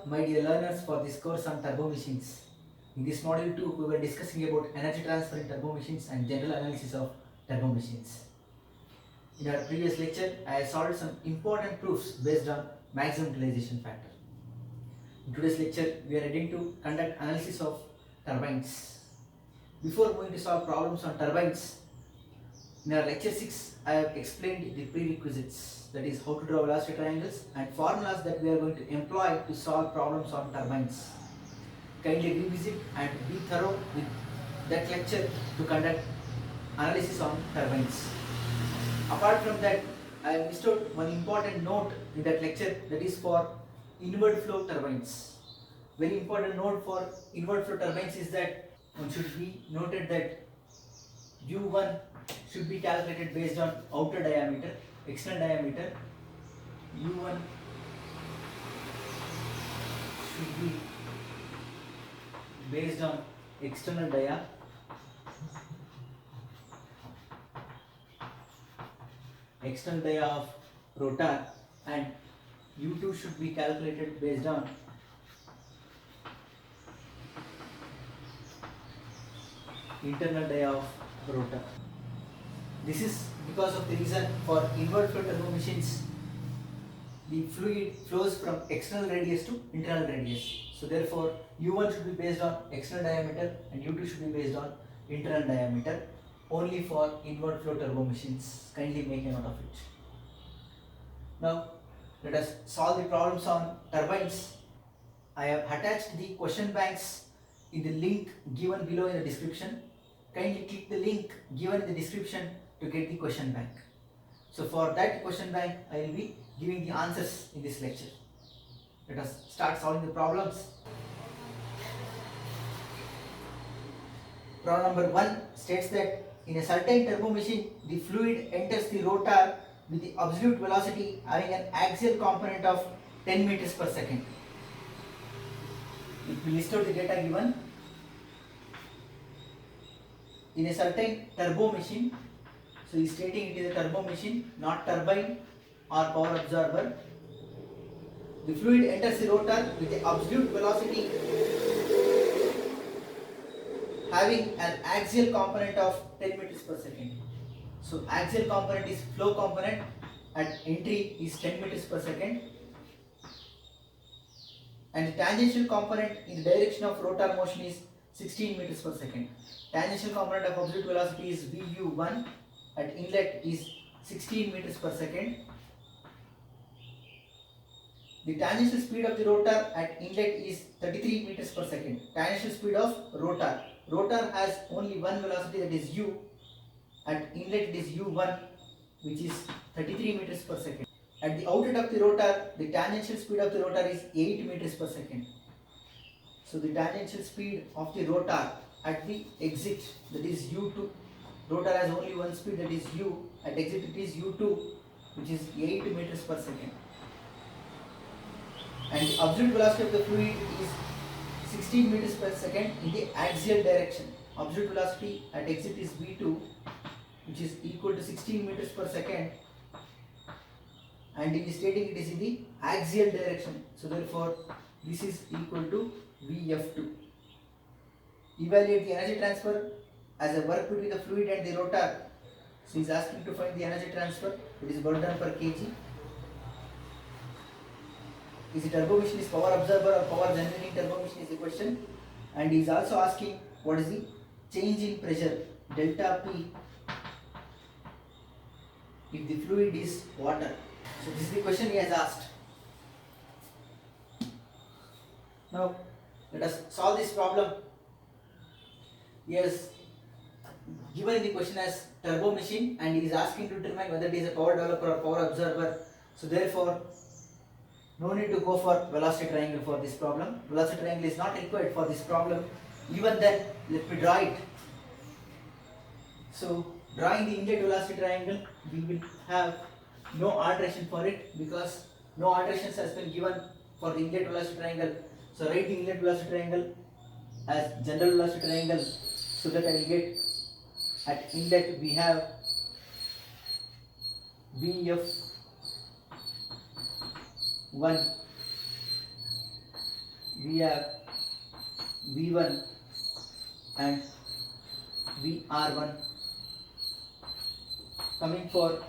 my dear learners, for this course on turbo machines. In this module 2, we were discussing about energy transfer in turbo machines and general analysis of turbo machines. In our previous lecture, I solved some important proofs based on maximum utilization factor. In today's lecture, we are heading to conduct analysis of turbines. Before going to solve problems on turbines, in our lecture 6, I have explained the prerequisites, that is how to draw velocity triangles and formulas that we are going to employ to solve problems on turbines. Kindly revisit and be thorough with that lecture to conduct analysis on turbines. Apart from that, I have missed out one important note in that lecture, that is for inward flow turbines. Very important note for inward flow turbines is that one should be noted that U1 should be calculated based on outer diameter, external diameter. U1 should be based on external dia. External dia of rotor, and U2 should be calculated based on internal dia of rotor. This is because of the reason for inward flow turbo machines, the fluid flows from external radius to internal radius. So therefore, U1 should be based on external diameter and U2 should be based on internal diameter, only for inward flow turbo machines. Kindly make a note of it. Now, let us solve the problems on turbines. I have attached the question banks in the link given below in the description. Kindly click the link given in the description to get the question bank. So for that question bank, I will be giving the answers in this lecture. Let us start solving the problems. Problem number 1 states that in a certain turbo machine, the fluid enters the rotor with the absolute velocity having an axial component of 10 meters per second. If we list out the data given, in a certain turbo machine, so he is stating it is a turbo machine, not turbine or power absorber. The fluid enters the rotor with the absolute velocity having an axial component of 10 meters per second. So axial component is flow component, at entry is 10 meters per second, and the tangential component in the direction of rotor motion is 16 meters per second. Tangential component of absolute velocity is Vu1, at inlet is 16 meters per second. The tangential speed of the rotor at inlet is 33 meters per second. Tangential speed of rotor. Rotor has only one velocity, that is u. At inlet it is u1, which is 33 meters per second. At the outlet of the rotor, the tangential speed of the rotor is 8 meters per second. So the tangential speed of the rotor at the exit, that is u2. Rotor has only one speed, that is u. At exit it is u2, which is 8 meters per second. And the absolute velocity of the fluid is 16 meters per second in the axial direction. Absolute velocity at exit is v2, which is equal to 16 meters per second, and it is stating it is in the axial direction. So therefore, this is equal to Vf2. Evaluate the energy transfer as a work between the fluid and the rotor. So he is asking to find the energy transfer, it is work done per kg. Is the turbo machine is power absorber or power generating turbo machine is the question, and he is also asking what is the change in pressure delta P if the fluid is water. So this is the question he has asked. Now let us solve this problem. He has given the question as turbo machine and he is asking to determine whether it is a power developer or power absorber. So therefore, no need to go for velocity triangle for this problem. Velocity triangle is not required for this problem. Even then, let me draw it. So, drawing the inlet velocity triangle, we will have no alteration for it because no alterations has been given for the inlet velocity triangle. So, write the inlet velocity triangle as general velocity triangle so that I will get at inlet we have Vf1 we have V1 and VR1. Coming for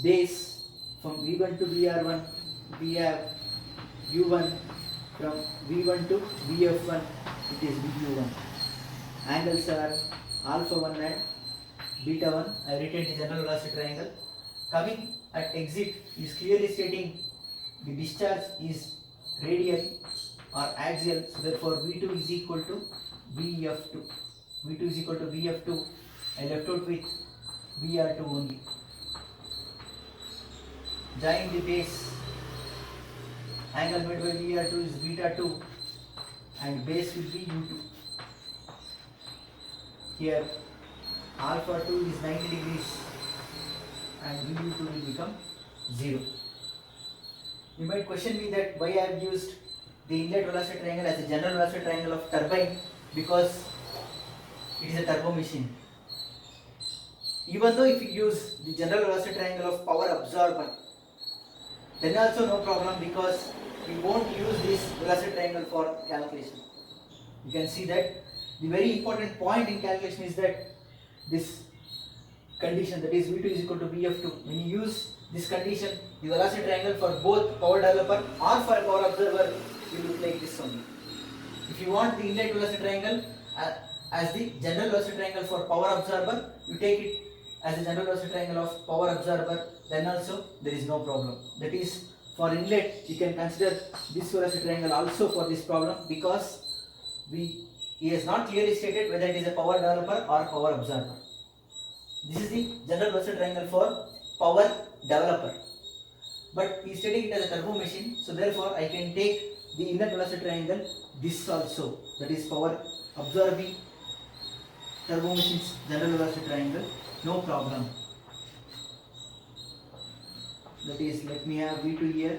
base, from V1 to VR1 we have U1, from V1 to VF1 it is VU1. Angles are alpha 1 and beta 1. I have written the general velocity triangle. Coming at exit is clearly stating the discharge is radial or axial, so therefore V2 is equal to VF2. V2 is equal to VF2. I left out with VR2 only. Join the base. Angle made by VR2 is beta 2 and base will be U2. Here alpha 2 is 90 degrees and VU2 will become 0. You might question me that why I have used the inlet velocity triangle as a general velocity triangle of turbine, because it is a turbo machine. Even though if you use the general velocity triangle of power absorber, then also no problem, because we won't use this velocity triangle for calculation. You can see that the very important point in calculation is that this condition, that is V2 is equal to VF2. When you use this condition, the velocity triangle for both power developer or for a power observer will look like this only. If you want the inlet velocity triangle as the general velocity triangle for power observer, you take it as a general velocity triangle of power observer, then also there is no problem. That is, for inlet you can consider this velocity triangle also for this problem, because he has not clearly stated whether it is a power developer or power observer. This is the general velocity triangle for power developer, but he is stating it as a turbo machine, so therefore I can take the inlet velocity triangle this also, that is power absorbing turbo machine's general velocity triangle, no problem. That is, let me have V2 here.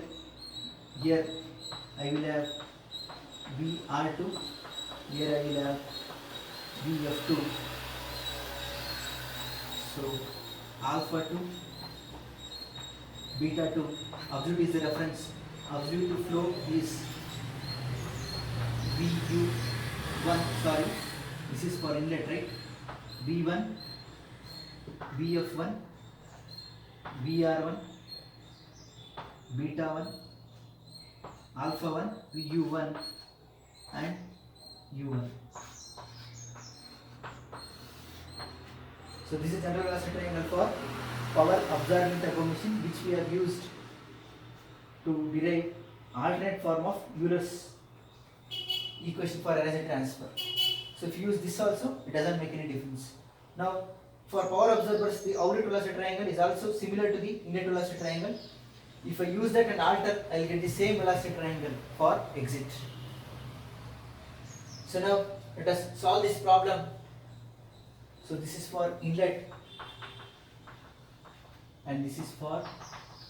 Here I will have VR2. Here I will have VF2. So alpha 2, beta 2. Absolute is the reference. Absolute to flow is VU1. Sorry, this is for inlet, right? V1, VF1, VR1, beta 1, alpha 1, VU1 and U1. So this is general velocity triangle for power absorbing turbo machine, which we have used to derive alternate form of Euler's equation for energy transfer. So if you use this also, it doesn't make any difference. Now for power observers, the outlet velocity triangle is also similar to the inlet velocity triangle. If I use that and alter, I will get the same velocity triangle for exit. So now let us solve this problem. So this is for inlet and this is for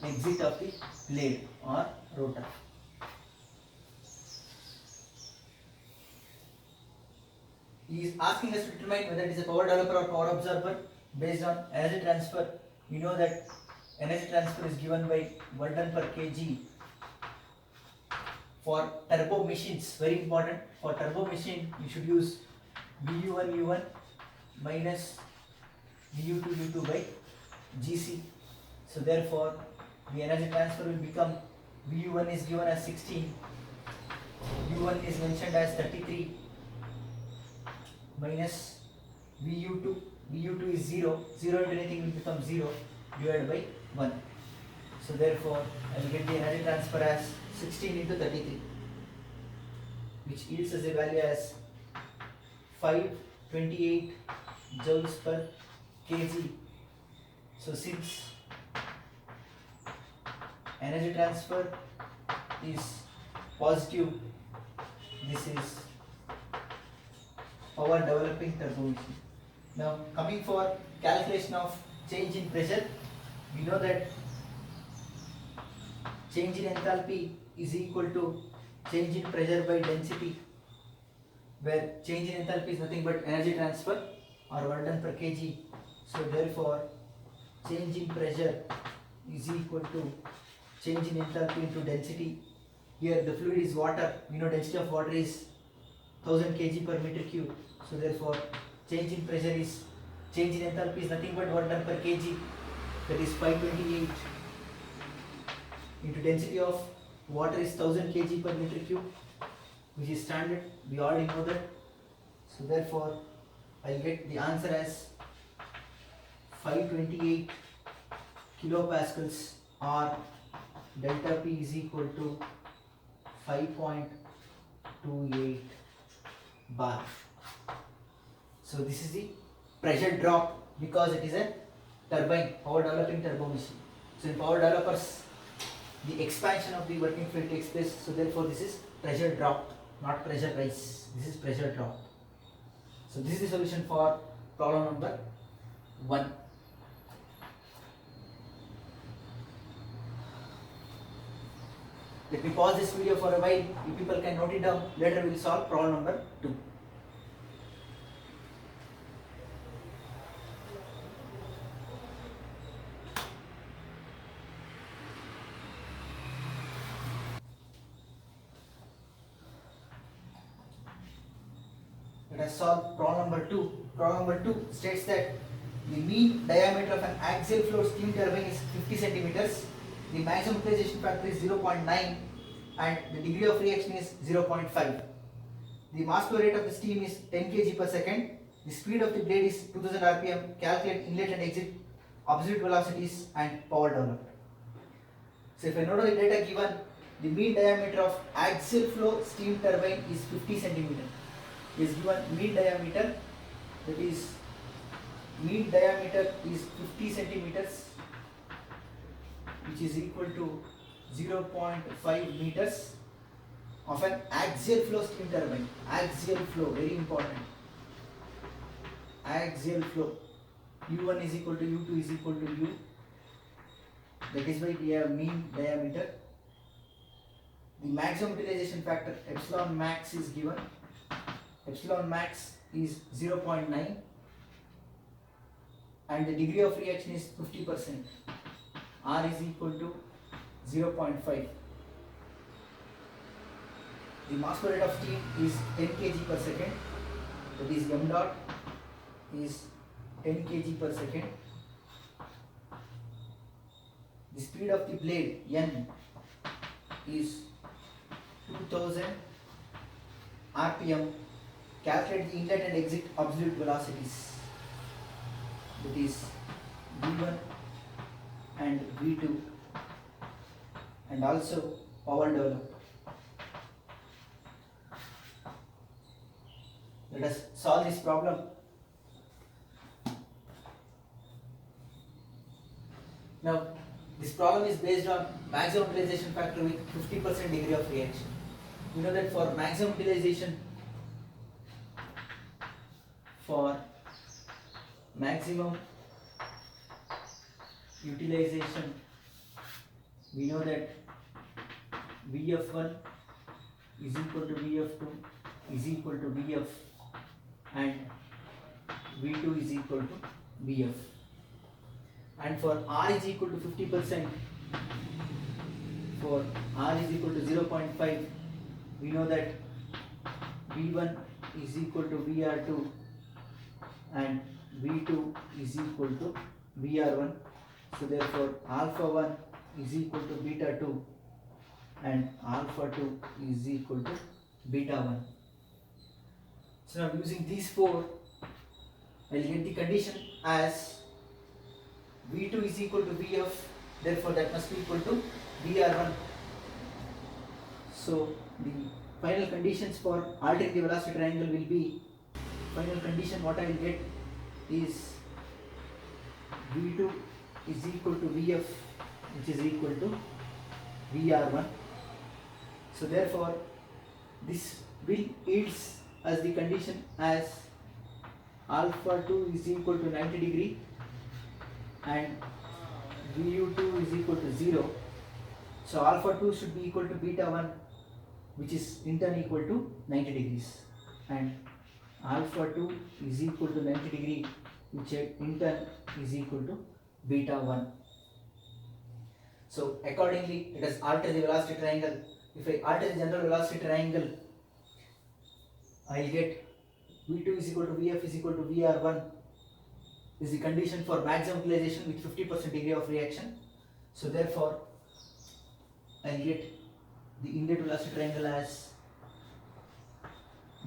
exit of the blade or rotor. He is asking us to determine whether it is a power developer or power absorber based on energy transfer. We know that energy transfer is given by 1 ton per kg for turbo machines. Very important, for turbo machine you should use VU1 U1 minus VU2 U2 by GC. So therefore the energy transfer will become VU1 is given as 16, U1 is mentioned as 33 minus VU2. VU2 is 0. 0 into anything will become 0 divided by 1. So therefore I will get the energy transfer as 16 into 33, which yields us a value as 528 joules per kg. So since energy transfer is positive, this is power developing turbo machine. Now coming for calculation of change in pressure, we know that change in enthalpy is equal to change in pressure by density, where change in enthalpy is nothing but energy transfer or 1 ton per kg. So therefore change in pressure is equal to change in enthalpy into density Here the fluid is water. We know density of water is 1000 kg per meter cube. So therefore change in pressure is, change in enthalpy is nothing but work done per kg, that is 528 into density of water is 1000 kg per meter cube, which is standard, we already know that. So therefore I'll get the answer as 528 kilopascals, or delta P is equal to 5.28 bar. So this is the pressure drop because it is a turbine, power developing turbo machine. So in power developers, the expansion of the working field takes place. So therefore this is pressure drop, not pressure rise. This is pressure drop. So this is the solution for problem number 1. Let me pause this video for a while. You people can note it down. Later we will solve problem number 2. Let us solve problem number 2. Problem number 2 states that the mean diameter of an axial flow steam turbine is 50 centimeters. The maximum utilization factor is 0.9 and the degree of reaction is 0.5. The mass flow rate of the steam is 10 kg per second. The speed of the blade is 2000 rpm. Calculate inlet and exit absolute velocities and power developed. So if I note the data given, the mean diameter of axial flow steam turbine is 50 centimeter. Is given mean diameter, that is mean diameter is 50 centimeters, which is equal to 0.5 meters of an axial flow steam turbine. Axial flow, very important. Axial flow. U1 is equal to U2 is equal to U. That is why we have mean diameter. The maximum utilization factor epsilon max is given. Epsilon max is 0.9 and the degree of reaction is 50%. R is equal to 0.5. The mass flow rate of steam is 10 kg per second. That is m dot is 10 kg per second. The speed of the blade n is 2000 rpm. Calculate the inlet and exit absolute velocities, that is V1 and V2, and also power developed. Let us solve this problem. Now this problem is based on maximum utilization factor with 50% degree of reaction. You know that for maximum utilization, we know that Vf1 is equal to Vf2 is equal to Vf and V2 is equal to Vf. And for R is equal to 50%, for R is equal to 0.5, we know that V1 is equal to VR2 and V2 is equal to VR1. So therefore alpha 1 is equal to beta 2 and alpha 2 is equal to beta 1. So now using these four, I will get the condition as V2 is equal to Vf, therefore that must be equal to VR1. So the final conditions for altering the velocity triangle will be, final condition what I will get is V2 is equal to Vf, which is equal to VR1. So therefore this will yields as the condition as alpha 2 is equal to 90 degree and Vu2 is equal to 0. So alpha 2 should be equal to beta 1, which is in turn equal to 90 degrees, and alpha 2 is equal to 90 degree, which in turn is equal to beta 1. So accordingly, let us alter the velocity triangle if I alter the general velocity triangle, I will get V2 is equal to Vf is equal to Vr1 is the condition for maximum utilization with 50% degree of reaction. So therefore, I will get the inlet velocity triangle as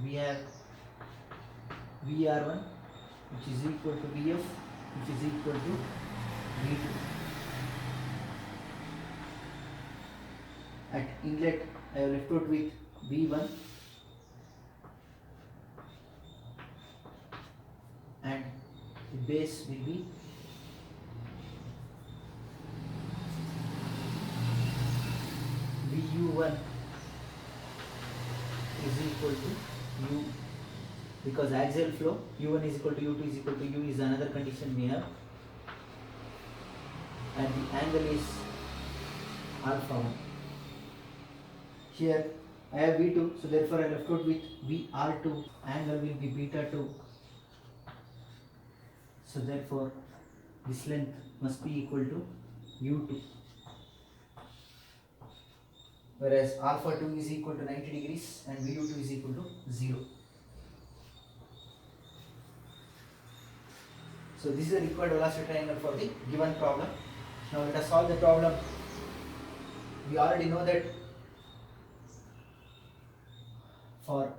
we have Vr1 which is equal to Vf which is equal to V2. At inlet, I have left out with V1 and the base will be VU1 is equal to U, because axial flow U1 is equal to U2 is equal to U is another condition we have, and the angle is alpha 1. Here I have V2, so therefore I left out with VR2, angle will be beta 2. So therefore this length must be equal to U2, whereas alpha 2 is equal to 90 degrees and VU2 is equal to 0. So this is the required velocity triangle for the given problem. Now let us solve the problem. We already know that for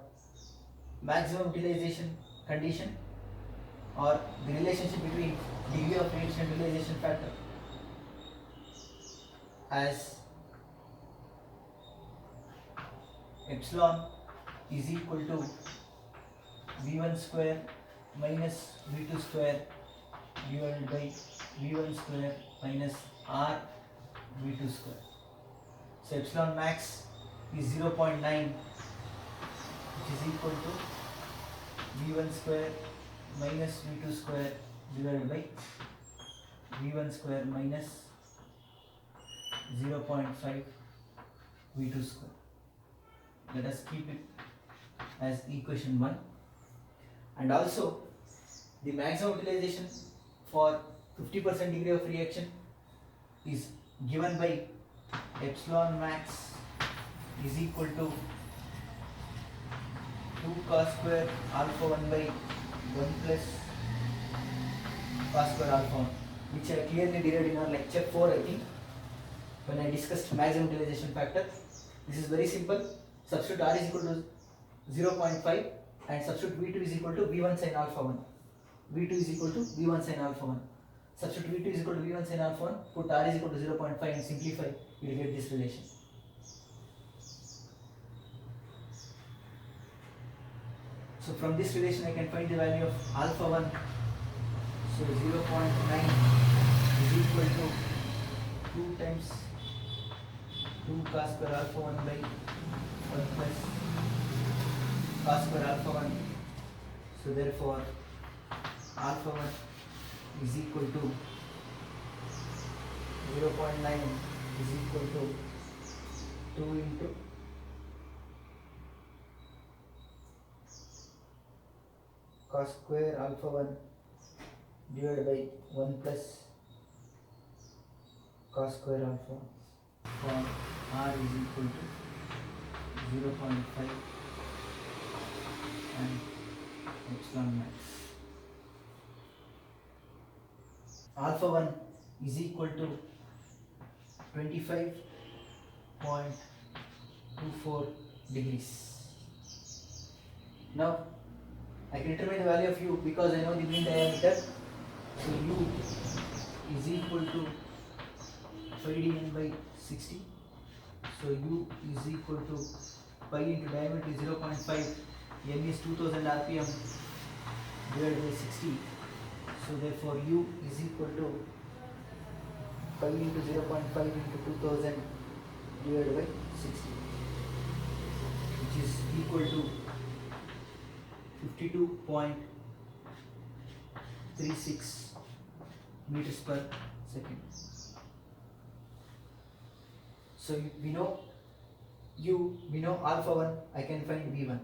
maximum utilization condition, or the relationship between degree of reaction and utilization factor, as epsilon is equal to V1 square minus V2 square divided by V1 square minus R V2 square. So epsilon max is 0.9, which is equal to V1 square minus V2 square divided by V1 square minus 0.5 V2 square. Let us keep it as equation 1. And also the maximum utilization for 50% degree of reaction is given by epsilon max is equal to 2 cos square alpha 1 by 1 plus cos square alpha 1, which I clearly derived in our lecture 4, I think, when I discussed maximum utilization factor. This is very simple. Substitute R is equal to 0.5 and substitute V2 is equal to V1 sin alpha 1. V2 is equal to V1 sin alpha 1. Substitute V2 is equal to V1 sin alpha 1, put R is equal to 0.5 and simplify, you will get this relation. So from this relation I can find the value of alpha 1. So 0.9 is equal to 2 times 2 cos square alpha 1 by 1 plus cos square alpha 1. So therefore alpha 1 is equal to 0.9 is equal to 2 into cos square alpha 1 divided by 1 plus cos square alpha 1, for R is equal to 0.5 and epsilon max. Alpha 1 is equal to 25.24 degrees. Now I can determine the value of U because I know the mean diameter. So U is equal to 5dn by 60. So U is equal to pi into diameter is 0.5, n is 2000 rpm divided by 60. So therefore U is equal to pi into 0.5 into 2000 divided by 60, which is equal to 52.36 meters per second. So we know U, we know alpha 1, I can find V1.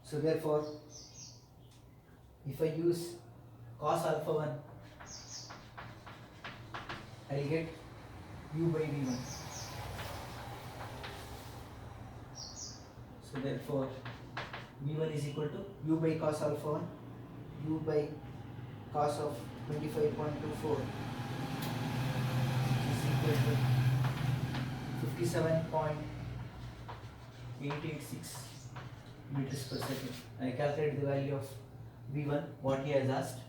So therefore, if I use cos alpha 1, I will get U by V1. So therefore V1 is equal to U by cos alpha 1, U by cos of 25.24 is equal to 57.886 meters per second. I calculate the value of V1 what he has asked,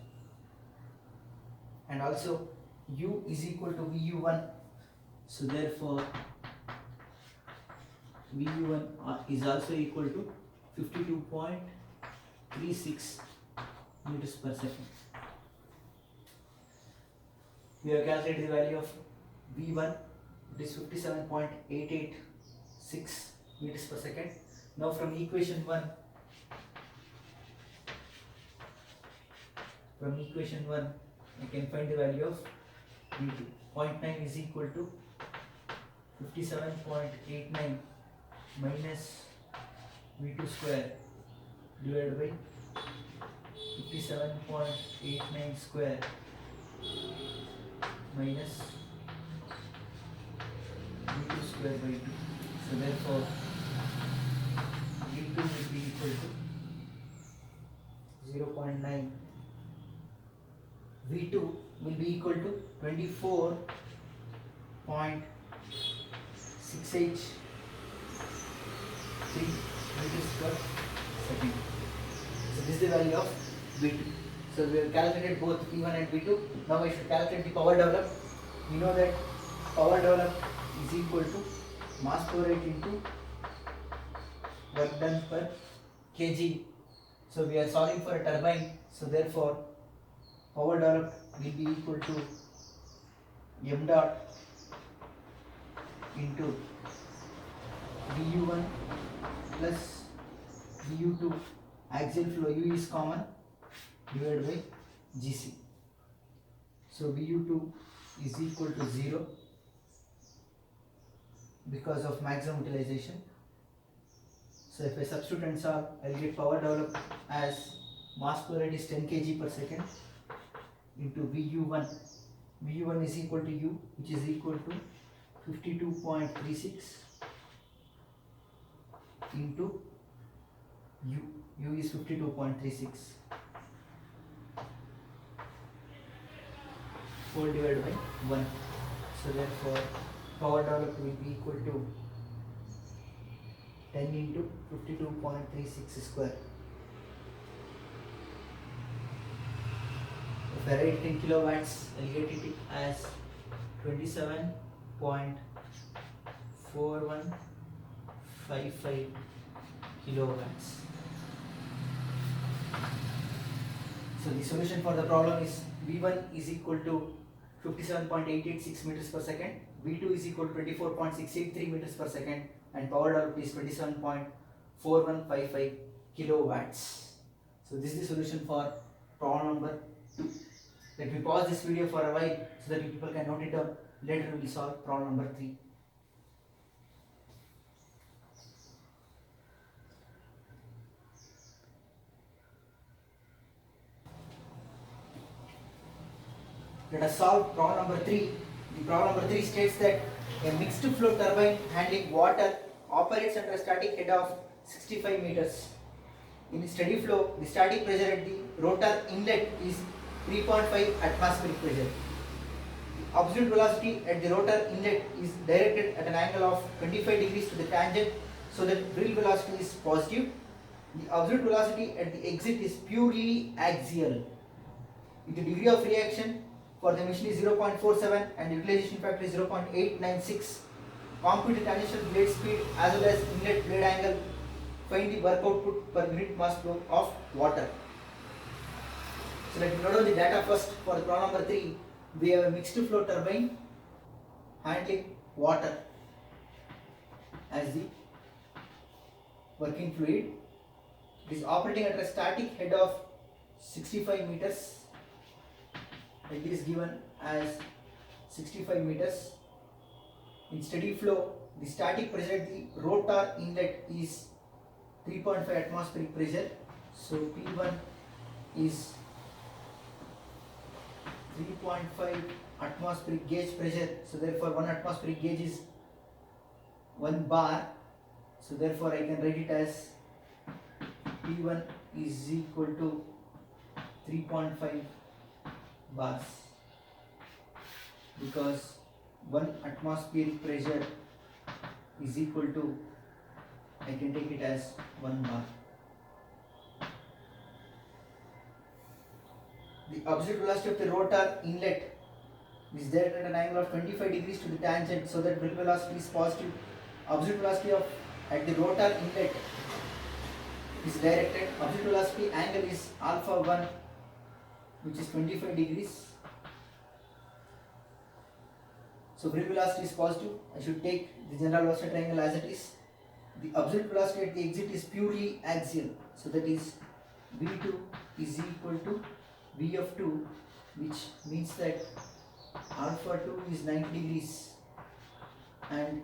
and also U is equal to VU1. So therefore VU1 is also equal to 52.36 meters per second. We have calculated the value of V1, it is 57.886 meters per second. Now from equation 1, I can find the value of V2. 0.9 is equal to 57.89 minus V2 square divided by 57.89 square minus V2 square by 2. So therefore V2 will be equal to 0.9. V2 will be equal to 24.683 meters per second. So this is the value of V2. So we have calculated both V1 and V2. Now I should calculate the power developed. We know that power developed is equal to mass flow rate into work done per kg. So we are solving for a turbine. So therefore power developed will be equal to m dot into VU1 plus VU2, axial flow U is common, divided by GC. So VU2 is equal to 0 because of maximum utilization. So if I substitute and solve, I will get power developed as mass flow rate is 10 kg per second into VU1. VU1 is equal to U, which is equal to 52.36 into U. U is 52.36 whole divided by 1. So therefore power developed will be equal to 10 into 52.36 square. If I write it in kilowatts, I will get it as 27.4155 kilowatts. So the solution for the problem is V1 is equal to 57.886 meters per second, V2 is equal to 24.683 meters per second, and power developed is 27.4155 kilowatts. So this is the solution for problem number 2. Let me pause this video for a while so that you people can note it down. Later we will solve problem number 3. Let us solve problem number 3. The problem number 3 states that a mixed flow turbine handling water operates under a static head of 65 meters. In steady flow, the static pressure at the rotor inlet is 3.5 atmospheric pressure. The absolute velocity at the rotor inlet is directed at an angle of 25 degrees to the tangent, so that drill velocity is positive. The absolute velocity at the exit is purely axial. If the degree of reaction for the machine is 0.47 and the utilization factor is 0.896, compute the tangential blade speed as well as inlet blade angle. Find the work output per unit mass flow of water. So let me note down the data first. For the problem number 3, we have a mixed flow turbine handling water as the working fluid. It is operating at a static head of 65 meters. It is given as 65 meters. In steady flow, the static pressure at the rotor inlet is 3.5 atmospheric pressure. So P1 is 3.5 atmospheric gauge pressure. So therefore 1 atmospheric gauge is 1 bar. So therefore I can write it as P1 is equal to 3.5 bars, because 1 atmospheric pressure is equal to, I can take it as 1 bar. The absolute velocity of the rotor inlet is there at an angle of 25 degrees to the tangent, so that grip velocity is positive. Absolute velocity of at the rotor inlet is directed. Absolute velocity angle is alpha 1, which is 25 degrees. So grip velocity is positive. I should take the general velocity triangle as it is. The absolute velocity at the exit is purely axial, so that is V2 is equal to V of 2, which means that alpha 2 is 90 degrees and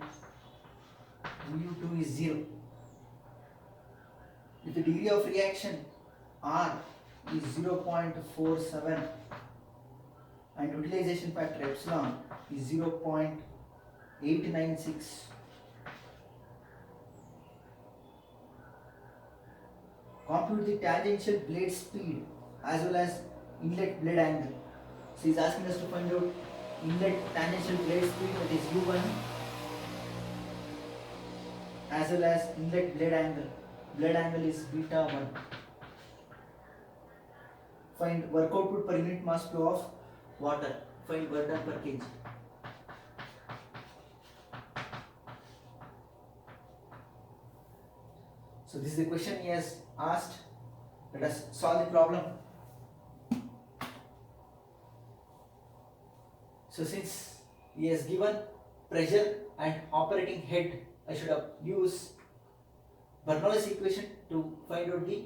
Vu2 is 0. If the degree of reaction R is 0.47 and utilization factor epsilon is 0.896, compute the tangential blade speed as well as inlet blade angle. So he is asking us to find out inlet tangential blade speed, that is U1, as well as inlet blade angle. Blade angle is beta 1. Find work output per unit mass flow of water. Find work done per kg. So this is the question he has asked. Let us solve the problem. So since he has given pressure and operating head, I should have used Bernoulli's equation to find out the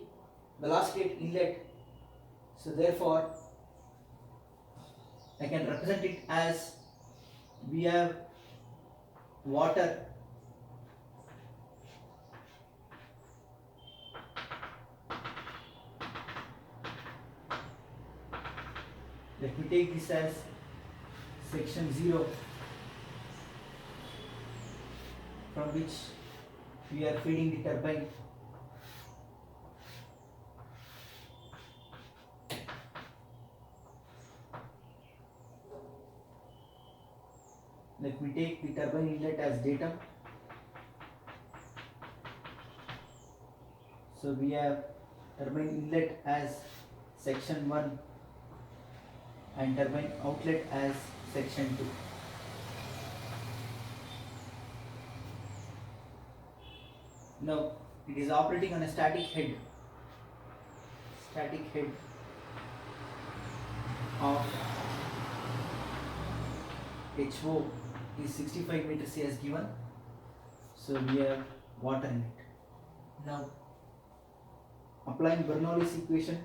velocity at inlet. So therefore I can represent it as, we have water let me take this as section 0, from which we are feeding the turbine. Let me take the turbine inlet as datum. So we have turbine inlet as section 1 and turbine outlet as section 2. Now it is operating on a static head of HO is 65 meters as given. So we have water in it. Now applying Bernoulli's equation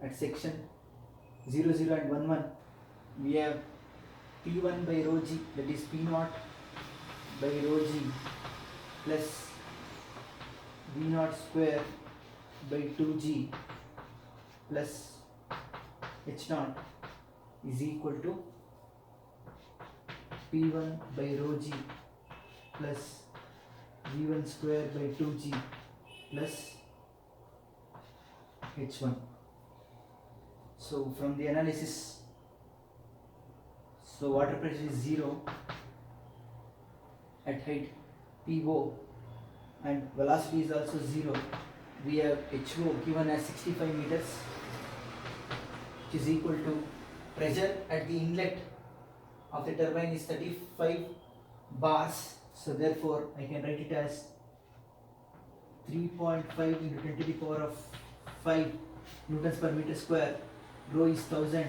at section 0, 0 and 1, 1, we have P1 by rho g, that is P0 by rho g plus V0 square by 2g plus H0 is equal to P1 by rho g plus V1 square by 2g plus H1. So from the analysis, so water pressure is 0 at height PO and velocity is also 0. We have HO given as 65 meters, which is equal to pressure at the inlet of the turbine is 35 bars. So therefore I can write it as 3.5 into 10 to the power of 5 newtons per meter square. Rho is 1000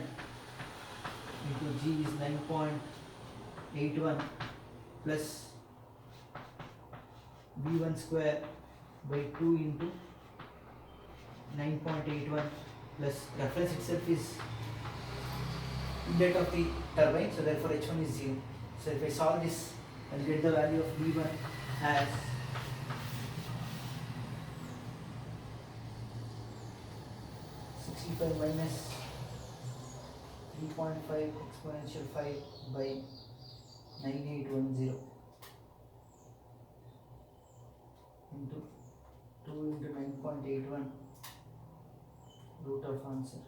into G is 9.81 plus V1 square by 2 into 9.81 plus reference itself is inlet of the turbine, so therefore H1 is 0. So if I solve this, I will get the value of V1 as 65 minus 3.5 exponential 5 by 9810. into 2 into 9.81 root of answer.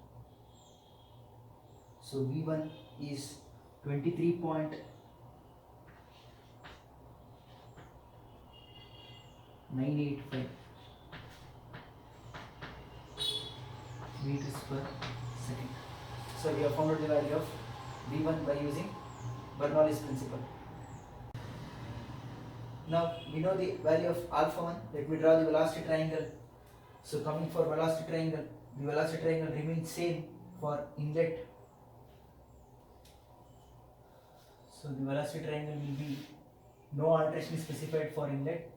So V1 is 23.985 meters per second. So we have found out the value of V1 by using Bernoulli's principle. Now we know the value of alpha 1. Let me draw the velocity triangle. So coming for velocity triangle, the velocity triangle remains same for inlet. So the velocity triangle will be no alteration is specified for inlet.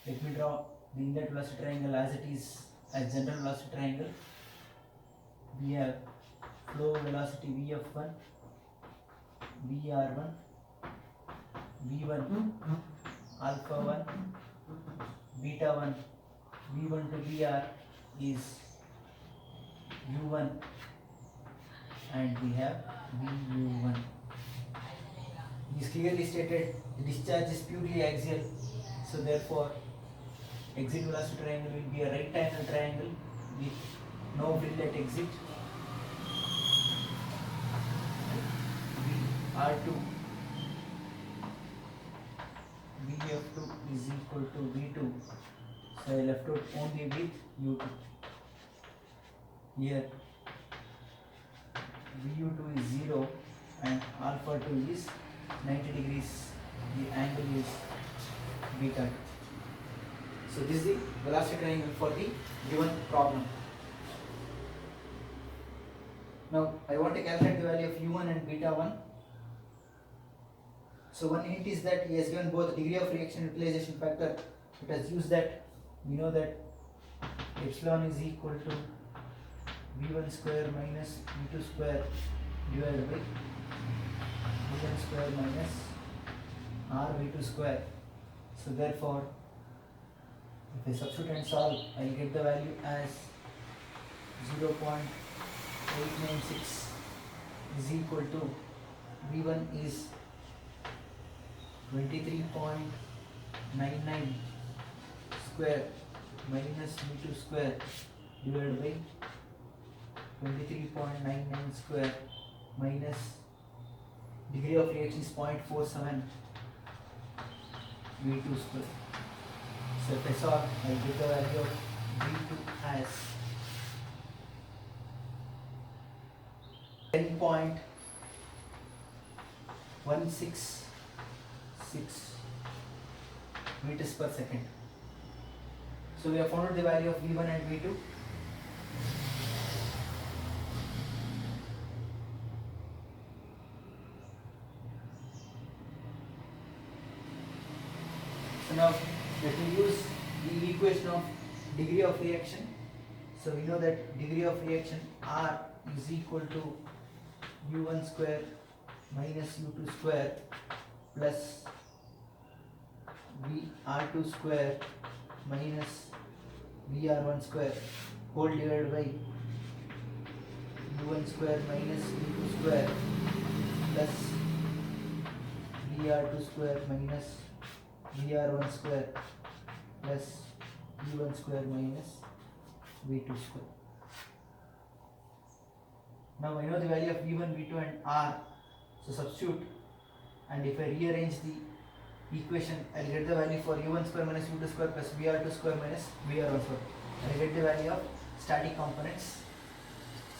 Let me draw the inlet velocity triangle as it is as general velocity triangle. We have flow velocity Vf1, Vr1, V1, alpha 1, beta 1, V1 to Vr is U1 and we have Vu1. It is clearly stated the discharge is purely axial, so therefore exit velocity triangle will be a right angle triangle with no frill at exit. R2 Vf2 is equal to V2, so I left out only with U2. Here Vu2 is 0 and alpha 2 is 90 degrees, the angle is beta 2. So this is the velocity triangle for the given problem. Now I want to calculate the value of U1 and beta 1. So one hint is that he has given both degree of reaction and utilization factor. It has used that. We know that epsilon is equal to V1 square minus V2 square divided by V1 square minus RV2 square. So therefore, if I substitute and solve, I will get the value as 0.896 is equal to V1 is 23.99 square minus V2 square divided by 23.99 square minus degree of reaction is 0.47 V2 square. So if I solve, I get the value of V2 as 10.166 meters per second. So we have found out the value of V1 and V2. So now let me use the equation of degree of reaction. So we know that degree of reaction R is equal to U1 square minus U2 square plus VR2 square minus VR1 square whole divided by U1 square minus U2 square plus VR2 square minus VR1 square plus U1 square minus V2 square. Now I know the value of V1, V2 and R, so substitute, and if I rearrange the equation, I will get the value for U1 square minus U2 square plus VR2 square minus VR1 square. I will get the value of static components.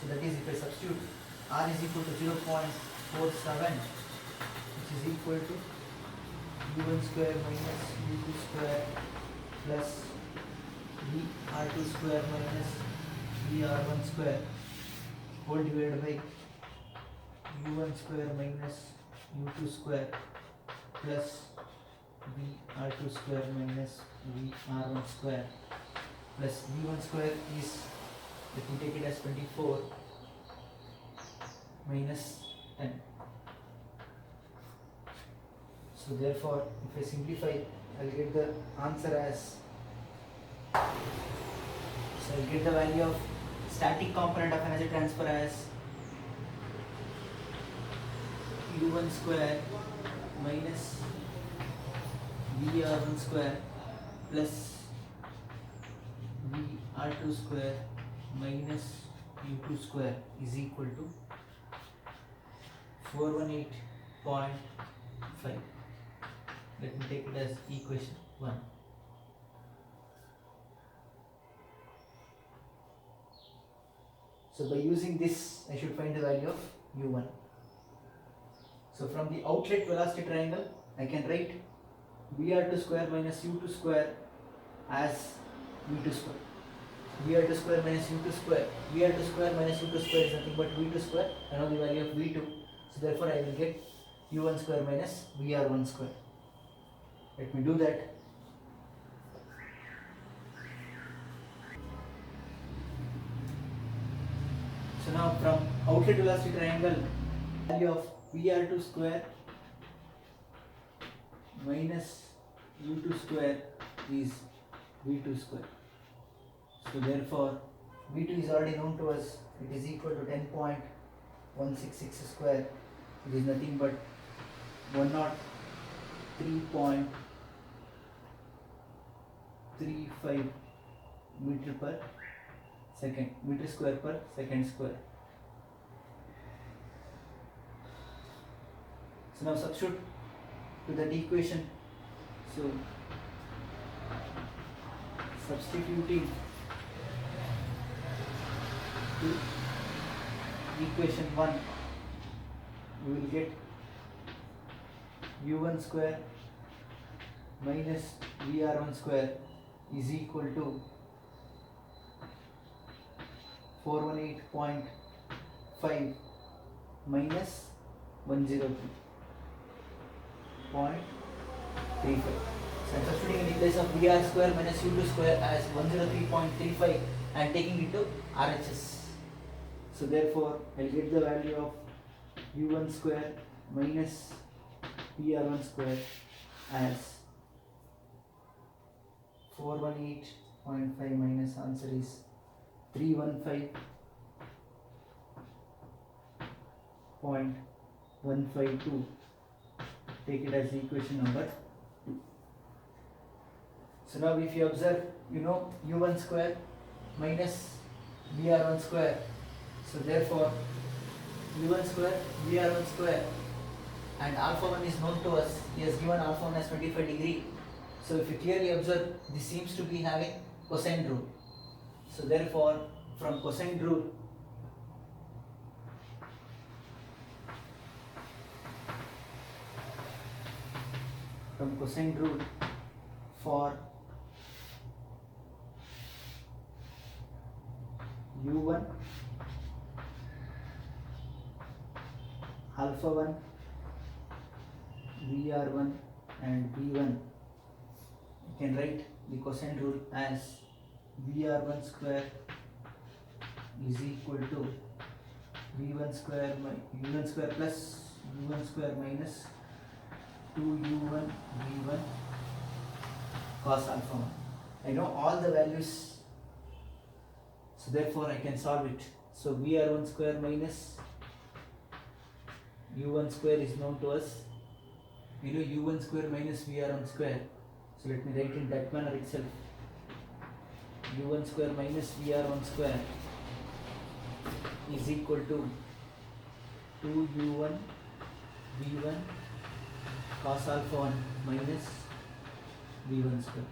So that is, if I substitute, R is equal to 0.47, which is equal to U1 square minus U2 square plus VR2 square minus VR1 square whole divided by U1 square minus U2 square plus VR2 square minus VR1 square plus V1 square is, let me take it as 24 minus 10. So therefore, if I simplify, I will get the answer as, so I will get the value of static component of energy transfer as U1 square minus VR1 square plus R2 square minus U2 square is equal to 418.5. Let me take it as equation 1. So by using this, I should find the value of U1. So from the outlet velocity triangle, I can write VR2 square minus U2 square as V2 square. VR2 square minus U2 square. VR2 square minus U2 square is nothing but V2 square. I know the value of V2. So therefore I will get U1 square minus VR1 square. Let me do that. So now from outlet velocity triangle, value of VR2 square minus U2 square is V2 square. So therefore V2 is already known to us. It is equal to 10.166 square. It is nothing but 103.35 meter per second, meter square per second square. So now substitute to that equation. So substituting to equation 1, we will get U1 square minus VR1 square is equal to 418.5 minus 103.35. So I am substituting in the place of VR square minus U2 square as 103.35 and taking it to RHS. So therefore I will get the value of U1 square minus VR1 square as 418.5 minus answer is 315.152. Take it as equation number 2. So now if you observe, you know U1 square minus VR1 square. So therefore U1 square, VR1 square, and alpha 1 is known to us. He has given alpha 1 as 25 degree. So if you clearly observe, this seems to be having cosine rule. So therefore from cosine rule, for U1, alpha 1, VR1 and B1, you can write the cosine rule as VR1 square is equal to V1 square plus U1 square minus 2U1 V1 cos alpha 1. I know all the values, so therefore I can solve it. So VR1 square minus U1 square is known to us. We know U1 square minus VR1 square. So let me write in that manner itself. U1 square minus VR1 square is equal to 2U1 V1 cos alpha 1 minus V1 square.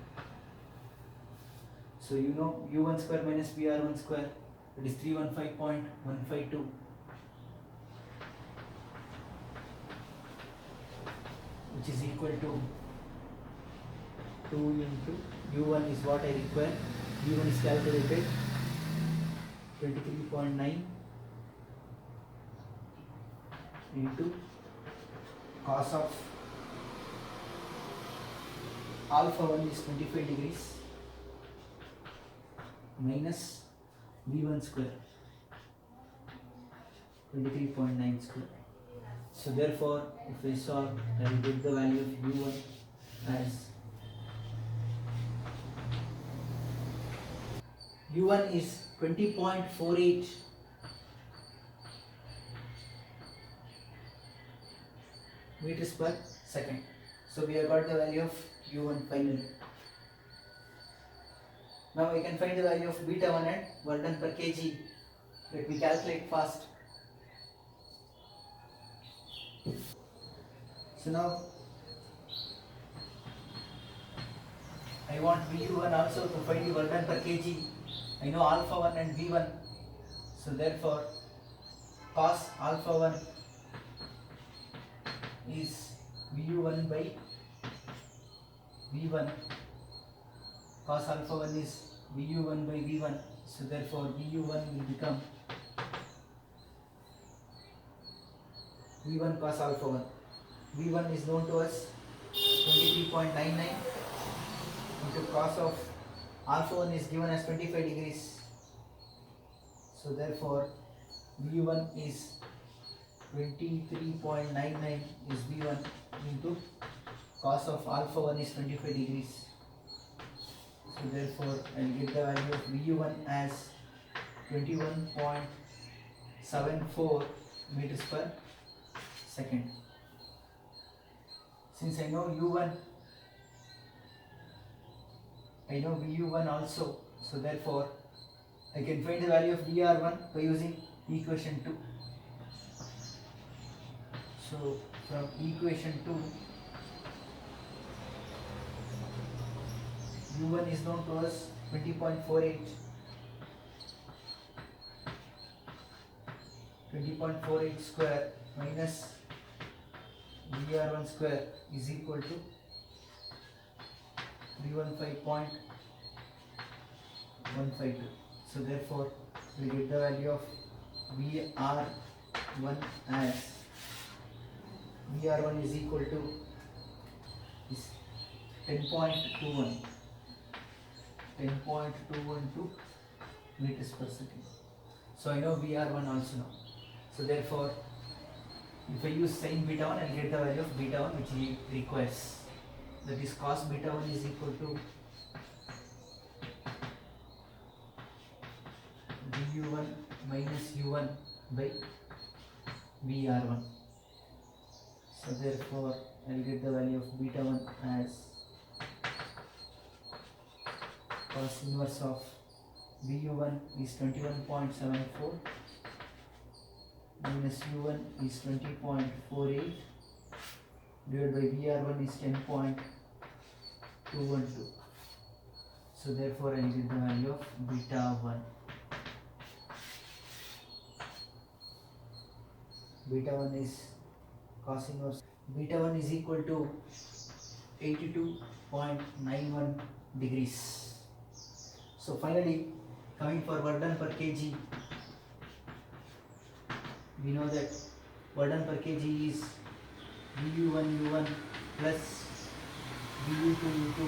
So you know U1 square minus VR1 square, it is 315.152. Which is equal to 2 into U1 is what I require. U1 is calculated 23.9 into cos of alpha 1 is 25 degrees minus V1 square 23.9 square. So therefore if I solve, I will get the value of U1 as U1 is 20.48 meters per second. So we have got the value of U1 finally. Now I can find the value of beta 1 and work done per kg. Let me calculate fast. So now I want VU1 also to find the work done per kg. I know alpha 1 and V1. So therefore cos alpha 1 is VU1 by V1. Cos alpha 1 is VU1 by V1. So therefore VU1 will become V1 cos alpha 1. V1 is known to us 23.99 into cos of alpha 1 is given as 25 degrees. So therefore V1 is 23.99 is V1 into cos of alpha 1 is 25 degrees. So therefore I will get the value of VU1 as 21.74 meters per second. Since I know U1, I know VU1 also, so therefore I can find the value of VR1 by using equation 2. So from equation 2, U1 is known to us 20.48. 20.48 square minus VR1 square is equal to 315.152. So therefore we get the value of VR1 as VR1 is equal to 10.212 meters per second. So I know VR1 also now. So therefore if I use sin beta 1, I will get the value of beta 1 which he requires. That is cos beta 1 is equal to VU1 minus U1 by VR1. So therefore I will get the value of beta 1 as cos inverse of VU1 is 21.74 minus U1 is 20.48 divided by VR1 is 10.212. So therefore I will get the value of beta 1. Beta 1 is cos inverse. Beta 1 is equal to 82.91 degrees. So finally, coming for work done per kg, we know that work done per kg is VU1 U1 plus VU2 U2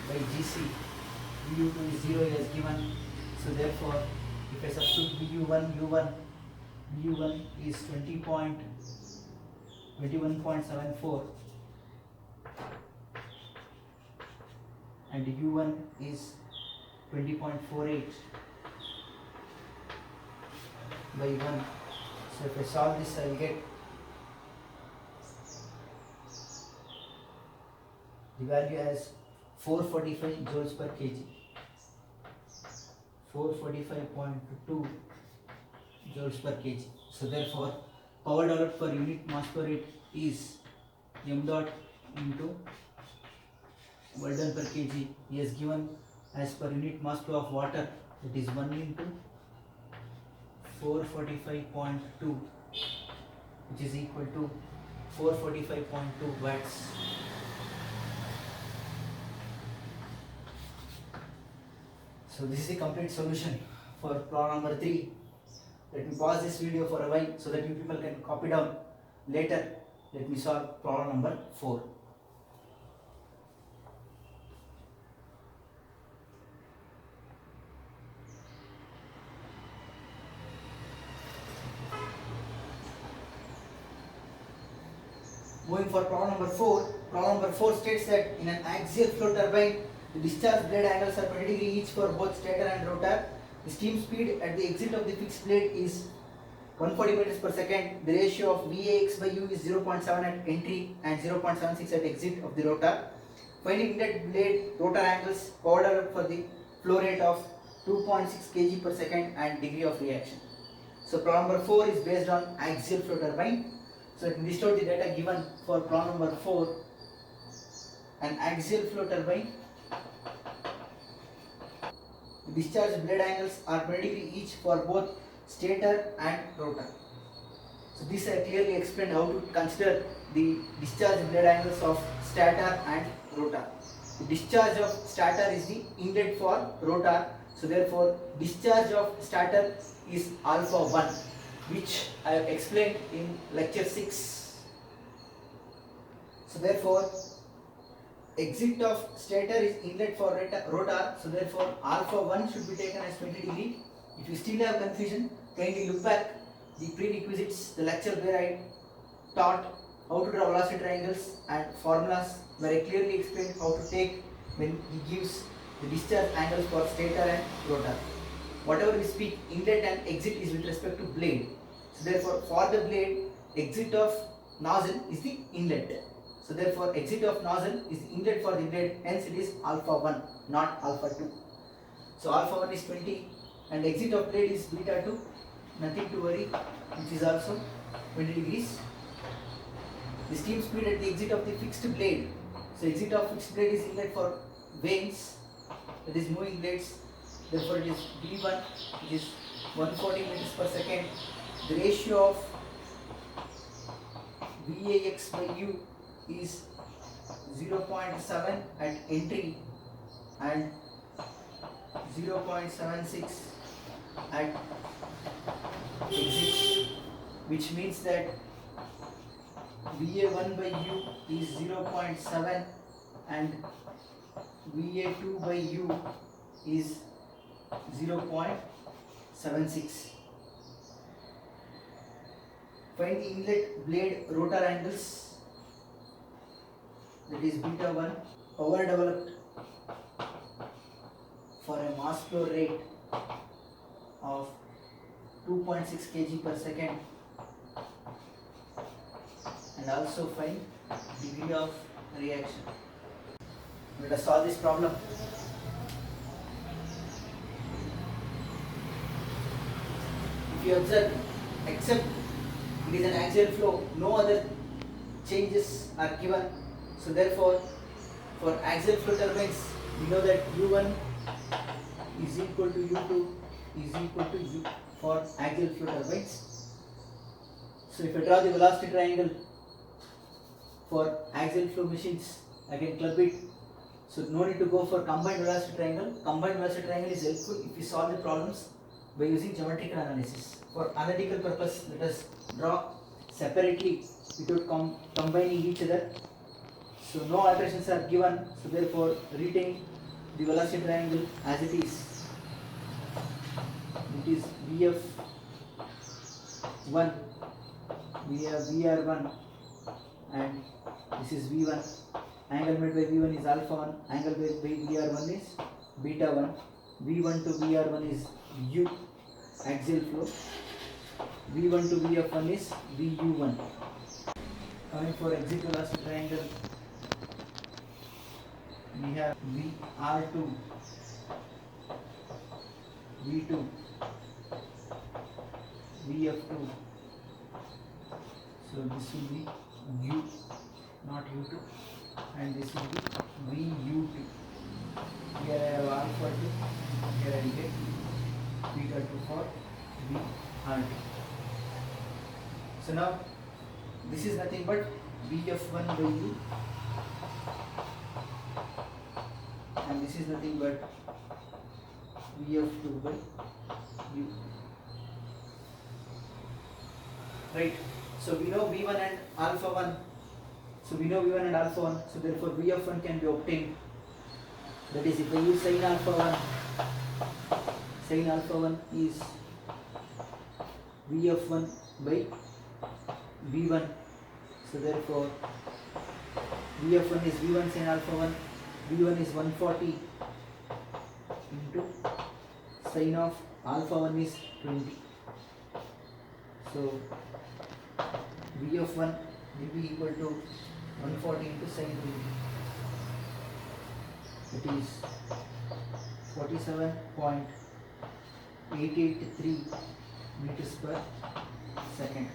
by GC. VU2 is 0 as given. So therefore, if I substitute VU1 U1, VU1 is 21.74 and U1 is 20.48 by 1. So if I solve this, I will get the value as 445 joules per kg. 445.2 joules per kg. So therefore, power developed per unit mass per rate is m dot into work done per kg. He has given as per unit mass flow of water, it is 1 into 445.2, which is equal to 445.2 watts. So this is the complete solution for problem number 3. Let me pause this video for a while so that you people can copy down. Later, let me solve problem number 4. Moving for problem number 4. Problem number 4 states that in an axial flow turbine, the discharge blade angles are 20 degrees each for both stator and rotor. The steam speed at the exit of the fixed blade is 140 meters per second. The ratio of VAX by U is 0.7 at entry and 0.76 at exit of the rotor. Finding that blade rotor angles, power developed for the flow rate of 2.6 kg per second and degree of reaction. So problem number 4 is based on axial flow turbine. So let me list out the data given for problem number 4. An axial flow turbine. The discharge blade angles are 20 degrees each for both stator and rotor. So this I clearly explained how to consider the discharge blade angles of stator and rotor. The discharge of stator is the inlet for rotor. So therefore discharge of stator is alpha 1, which I have explained in lecture 6. So therefore exit of stator is inlet for rotor. So therefore alpha 1 should be taken as 20 degree. If you still have confusion, kindly look back the prerequisites, the lecture where I taught how to draw velocity triangles and formulas, where I clearly explained how to take when he gives the discharge angles for stator and rotor. Whatever we speak, inlet and exit is with respect to blade. So therefore for the blade, exit of nozzle is the inlet. So therefore exit of nozzle is the inlet for the blade, hence it is alpha 1, not alpha 2. So alpha 1 is 20 and exit of blade is beta 2, nothing to worry, which is also 20 degrees. The steam speed at the exit of the fixed blade. So exit of fixed blade is inlet for vanes, that is moving blades. Therefore it is V1, which is 140 meters per second. The ratio of VAX by U is 0.7 at entry and 0.76 at exit, which means that VA1 by U is 0.7 and VA2 by U is 0.76. Find the inlet blade rotor angles, that is beta 1. Power developed for a mass flow rate of 2.6 kg per second, and also find degree of reaction. Let us solve this problem. If you observe, except it is an axial flow, no other changes are given. So therefore for axial flow turbines, we know that U1 is equal to U2 is equal to U for axial flow turbines. So if I draw the velocity triangle for axial flow machines, I can club it. So no need to go for combined velocity triangle. Combined velocity triangle is helpful if we solve the problems by using geometrical analysis. For analytical purpose, let us draw separately without combining each other. So no alterations are given. So therefore retain the velocity triangle as it is. It is VF1, we have VR1, and this is V1. Angle made by V1 is alpha 1, angle made by VR1 is beta 1. V1 to VR1 is U, axial flow. V1 to VF1 is VU1. Coming for exit velocity triangle, we have VR2, V2, VF2. So this will be U, not U2, and this will be VU2. Here I have alpha 2, here I will get beta 2 for VR2. So now this is nothing but VF1 by U, and this is nothing but VF2 by U. Right. So we know V1 and alpha 1. So we know V1 and alpha 1. So therefore VF1 can be obtained. That is, if I use sin alpha 1, sin alpha 1 is VF1 by V1. So therefore VF1 is V1 sin alpha 1. V1 is 140 into sin of alpha 1 is 20. So VF1 will be equal to 140 into sin 20. It is 47.883 meters per second.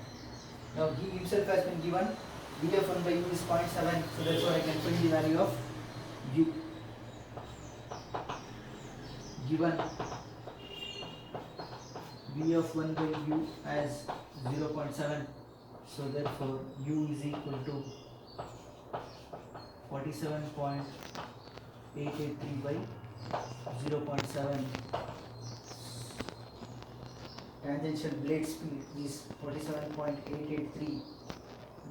Now he himself has been given Vf1 by U is 0.7, so therefore I can find the value of U. Given Vf1 by U as 0.7, so therefore U is equal to 47.883 by 0.7. Tangential blade speed is 47.883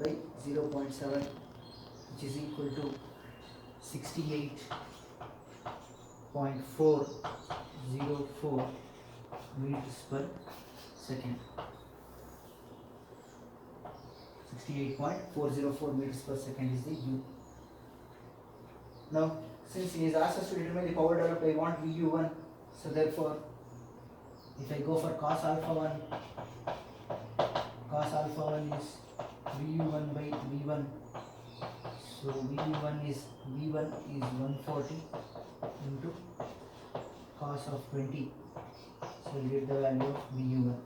by 0.7, which is equal to 68.404 meters per second. 68.404 meters per second is the U. Now, since he has asked us to determine the power developed, I want VU1, so therefore if I go for cos alpha 1 is VU1 by V1, so V1 is 140 into cos of 20, so we get the value of VU1.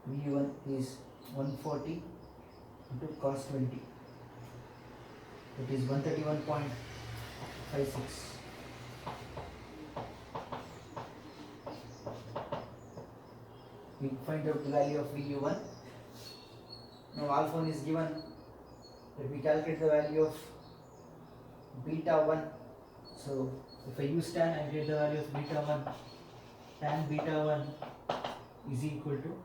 VU1 is 140 into cos 20, that is 131.56. We find out the value of VU1. Now alpha 1 is given. Let me calculate the value of beta 1. So if I use tan, I get the value of beta 1. Tan beta 1 is equal to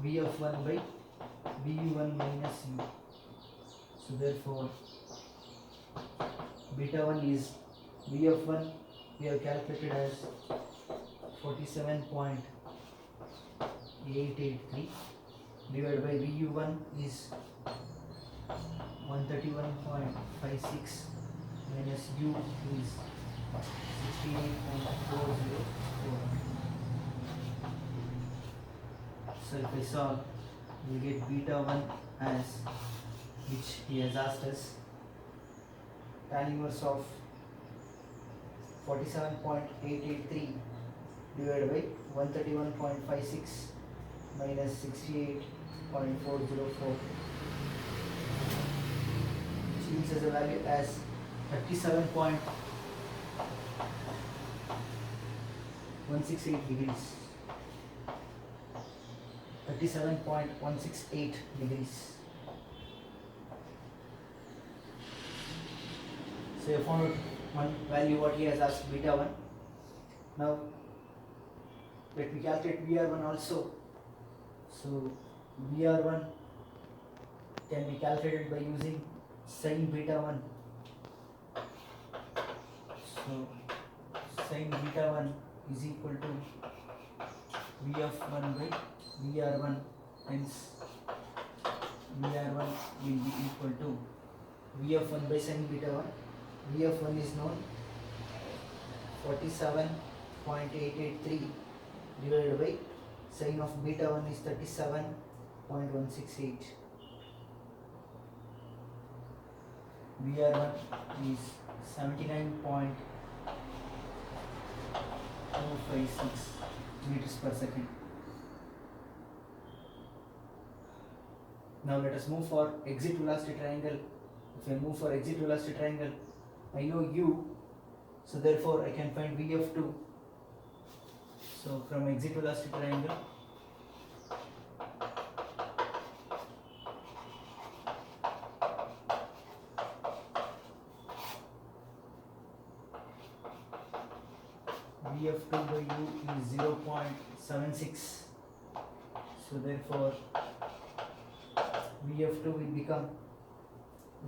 V of 1 by VU1 minus U. So therefore beta 1 is V of 1, we have calculated as 47.883 divided by VU1 is 131.56 minus U is 68.404. So if I solve, we get beta 1 as, which he has asked us, tan inverse of 47.883 divided by 131.56 minus 68.404, which gives us a value as 37.168 degrees. 37.168 degrees. So you found out one value what he has asked, beta 1. Now let me calculate VR1 also. So VR1 can be calculated by using sin beta 1. So sin beta 1 is equal to V of 1 by VR1, hence VR1 will be equal to V of 1 by sin beta 1. V of 1 is known, 47.883 divided by sin of beta 1 is 37.168. VR1 is 79.256 meters per second. Now let us move for exit velocity triangle. If I move for exit velocity triangle, I know U, so therefore I can find V of 2. So from exit velocity triangle, V of 2 by U is 0.76. So therefore V of 2 will become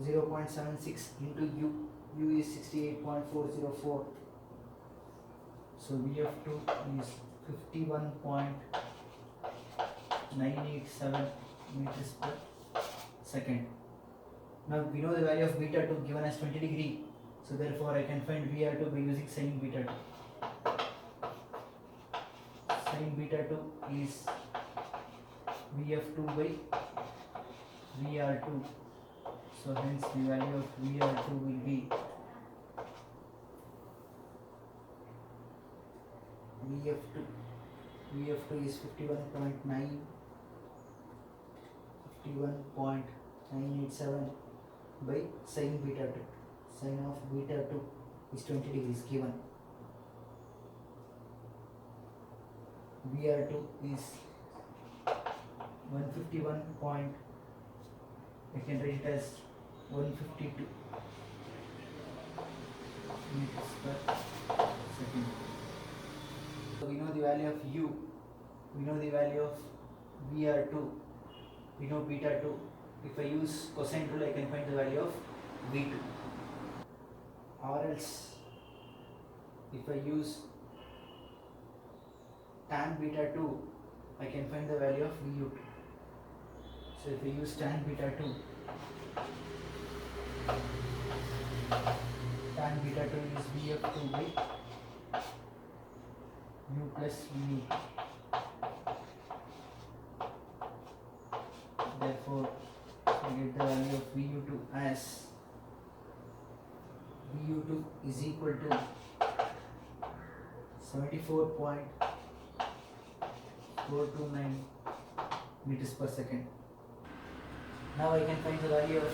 0.76 into U. U is 68.404. So V of 2 is 51.987 meters per second. Now we know the value of beta 2 given as 20 degree. So therefore I can find VR2 by using sin beta 2. Sin beta 2 is VF2 by VR2. So hence the value of VR2 will be VF2. VF2 is 51.987 by sin beta 2. Sin of beta 2 is 20 degrees given. VR2 is 151 point, I can write it as 152 meters per second. So we know the value of U, we know the value of VR2, we know beta 2. If I use cosine rule, I can find the value of V2. Or else, if I use tan beta 2, I can find the value of VU2. So if I use tan beta 2, tan beta 2 is VF2 by U plus VU. Therefore, I get the value of VU2 as VU2 is equal to 74.429 meters per second. Now I can find the value of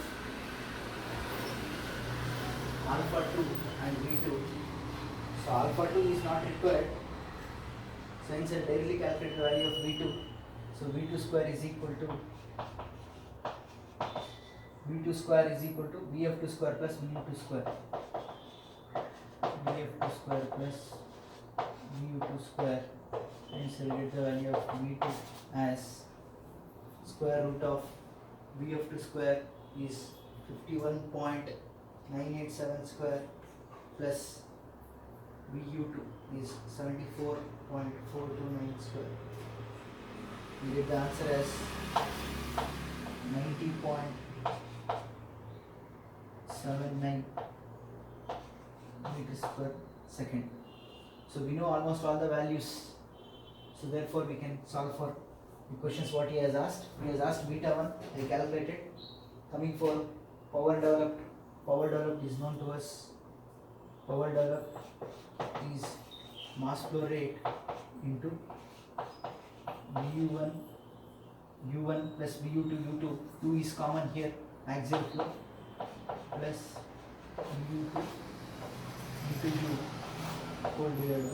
alpha 2 and V2. So alpha 2 is not required. So hence I directly calculate the value of V2. So V2 square is equal to VF2 square plus VU2 square. VF2 square plus VU2 square. Hence I get the value of V2 as square root of VF2 square is 51.987 square plus VU2 is 74.429 square. We get the answer as 90.79 meters per second. So we know almost all the values. So therefore we can solve for the questions what he has asked. He has asked beta 1, I calculated. Coming for power developed is known to us. Power developed is mass flow rate into U1 plus VU2 U2. U is common here, axial flow plus VU2 into U whole divided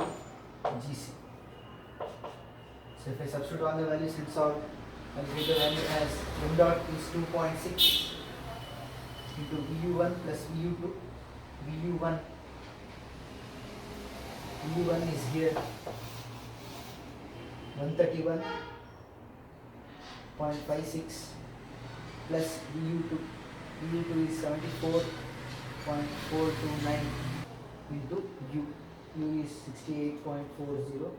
by GC. So if I substitute all the values and solve, I will get the value as m dot is 2.6 into VU1 plus VU2. VU1 is here 131.56 plus VU2 is 74.429 into U is 68.40.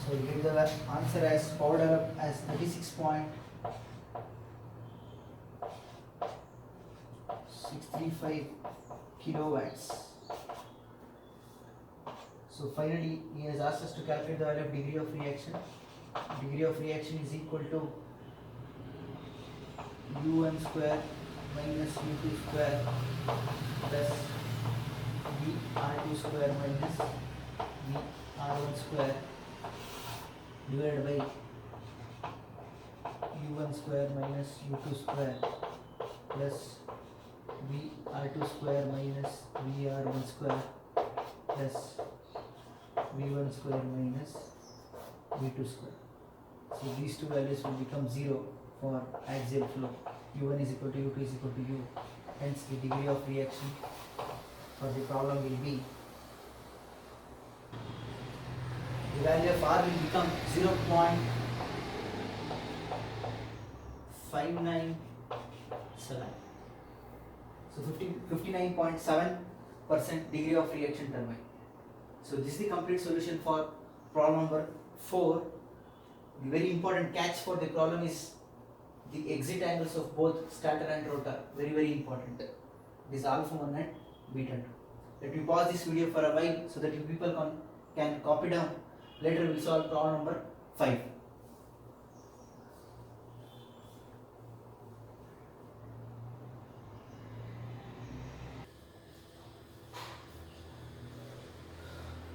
So we get the answer as power developed as 36.635 kilowatts. So finally he has asked us to calculate the value of degree of reaction. Degree of reaction is equal to U1 square minus U2 square plus VR2 square minus VR1 square divided by U1 square minus U2 square plus VR2 square minus VR1 square plus V1 square minus V2 square. So these two values will become 0 for axial flow. U1 is equal to U2 is equal to U. Hence the degree of reaction for the problem will be, the value of R will become 0.597. So 59.7% degree of reaction turbine. So this is the complete solution for problem number 4. The very important catch for the problem is the exit angles of both stator and rotor. Very important. This alpha 1 and beta 2. Let me pause this video for a while so that you people can copy down. Later we will solve problem number 5.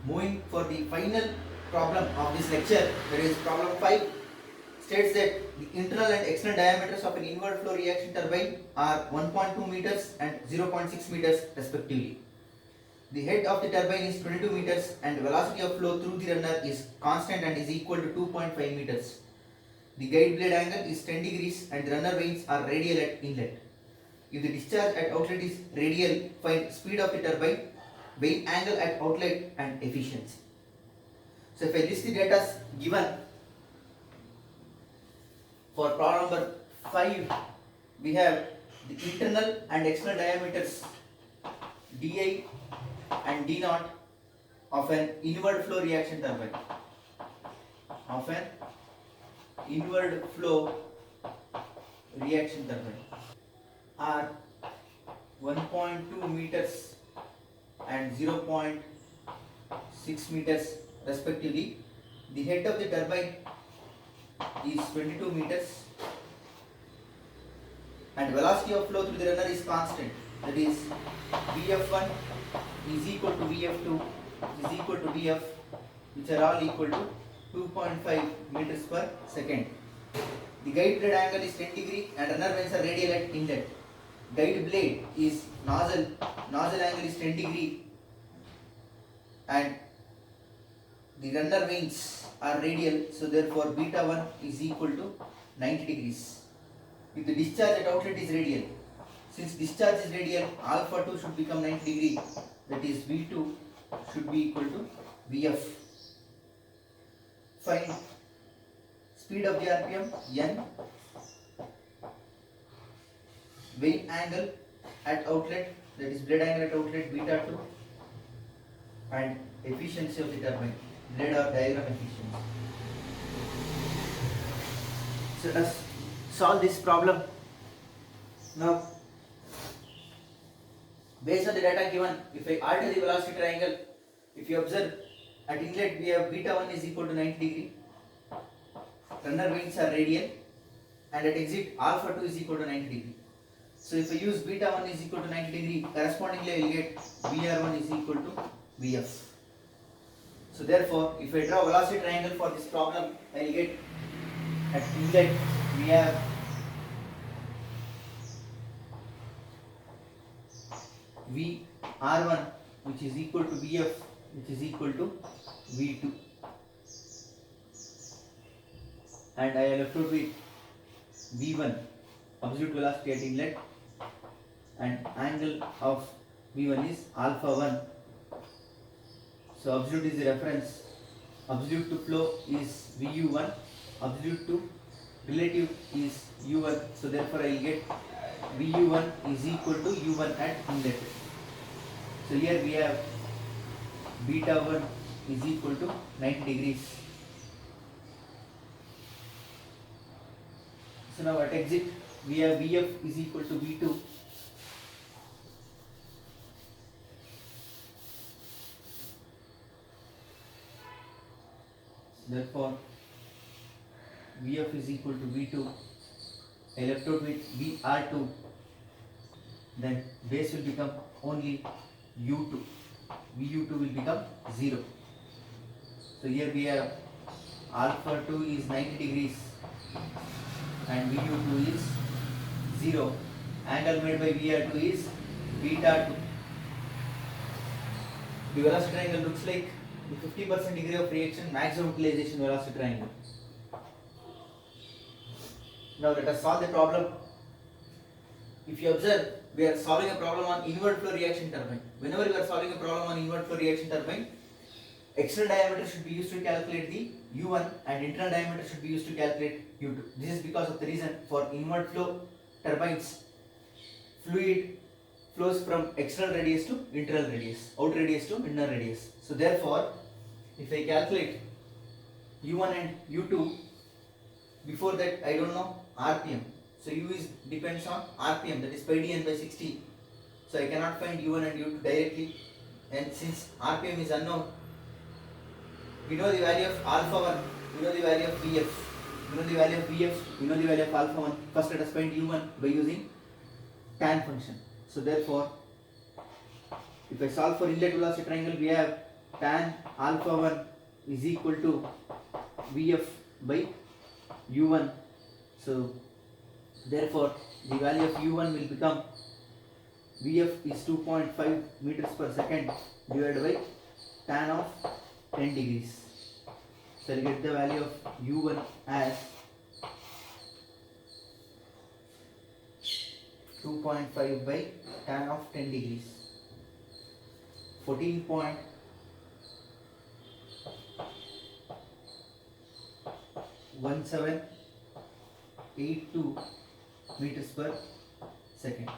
Moving for the final problem of this lecture, that is problem 5, states that the internal and external diameters of an inward flow reaction turbine are 1.2 meters and 0.6 meters respectively. The head of the turbine is 22 meters and velocity of flow through the runner is constant and is equal to 2.5 meters. The guide blade angle is 10 degrees and the runner vanes are radial at inlet. If the discharge at outlet is radial, find speed of the turbine, vane angle at outlet and efficiency. So if I list the data given for problem number 5, we have the internal and external diameters dI and d naught of an inward flow reaction turbine. Of an inward flow reaction turbine are 1.2 meters and 0.6 meters respectively. The head of the turbine is 22 meters and velocity of flow through the runner is constant, that is Vf1 is equal to Vf2 is equal to Vf, which are all equal to 2.5 meters per second. The guide blade angle is 10 degree and runner vanes are radial at inlet. Guide blade is nozzle angle is 10 degree and the runner vanes are radial, so therefore beta 1 is equal to 90 degrees. If the discharge at outlet is radial, since discharge is radial, alpha 2 should become 90 degree, that is V2 should be equal to Vf. Find speed of the RPM n, vane angle at outlet, that is blade angle at outlet beta 2, and efficiency of the turbine, blade or diagram efficiency. So let us solve this problem. Now, based on the data given, if I alter the velocity triangle, if you observe at inlet we have beta 1 is equal to 90 degree, runner vanes are radial, and at exit alpha 2 is equal to 90 degree. So if I use beta 1 is equal to 90 degree, correspondingly I will get VR1 is equal to Vf. So therefore, if I draw velocity triangle for this problem, I will get at inlet we have VR1 which is equal to Vf which is equal to V2, and I am left out with V1 absolute velocity at inlet, and angle of V1 is alpha 1. So absolute is the reference, absolute to flow is VU1, absolute to relative is U1, so therefore I will get VU1 is equal to U1 at inlet. So here we have beta 1 is equal to 90 degrees. So now at exit we have Vf is equal to V2. Therefore Vf is equal to V2. I left out with VR2. Then base will become only U2. VU2 will become 0. So here we have alpha 2 is 90 degrees and VU2 is 0. Angle made by VR2 is beta 2. The velocity triangle looks like the 50% degree of reaction maximum utilization velocity triangle. Now let us solve the problem. If you observe, we are solving a problem on inward flow reaction turbine. Whenever we are solving a problem on inward flow reaction turbine, external diameter should be used to calculate the U1 and internal diameter should be used to calculate U2. This is because of the reason for inward flow turbines, fluid flows from external radius to internal radius, outer radius to inner radius. So therefore, if I calculate U1 and U2, before that I don't know RPM. So U is depends on RPM, that is pi d n by 60. So I cannot find U1 and U2 directly, and since RPM is unknown, we know the value of alpha 1, we know the value of Vf, we know the value of Vf, we know the value of alpha 1. First let us find U1 by using tan function. So therefore, if I solve for inlet velocity triangle, we have tan alpha 1 is equal to Vf by U1. So therefore the value of U1 will become Vf is 2.5 meters per second divided by tan of 10 degrees. So I'll get the value of U1 as 2.5 by tan of 10 degrees, 14.1782 meters per second.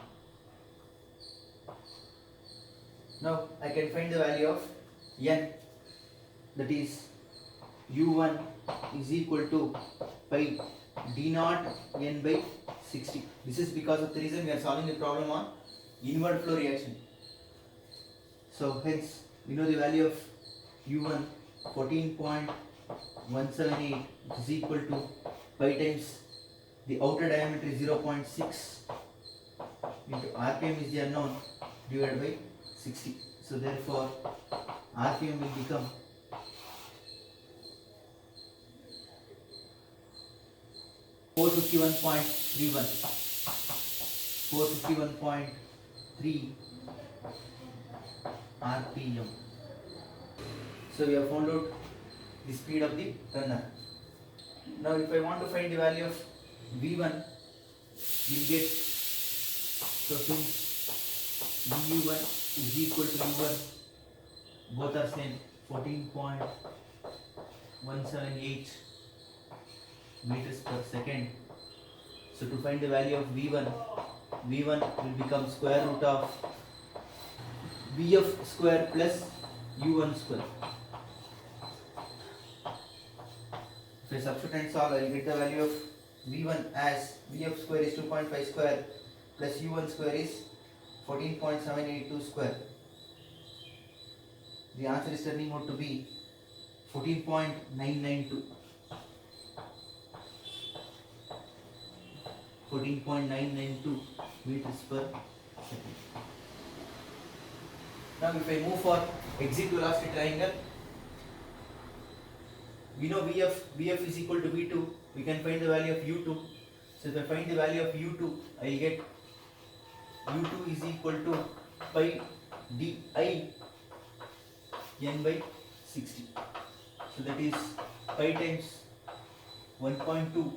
Now I can find the value of N, that is U1 is equal to pi d naught N by 60. This is because of the reason we are solving the problem on inward flow reaction. So hence we know the value of U1 14.178 is equal to pi times the outer diameter is 0.6 into RPM is the unknown divided by 60. So therefore RPM will become 451.31, 451.3 RPM. So we have found out the speed of the runner. Now if I want to find the value of V1, we will get, so since VU1 is equal to U1, both are same, 14.178 meters per second. So to find the value of V1 will become square root of Vf square plus U1 square. If I substitute and solve, I will get the value of V1 as Vf square is 2.5 square plus U1 square is 14.782 square. The answer is turning out to be 14.992. 14.992 meters per second. Now if I move for exit velocity triangle, we know Vf is equal to V2, we can find the value of U2. So if I find the value of U2, I will get U2 is equal to pi di N by 60. So that is pi times 1.2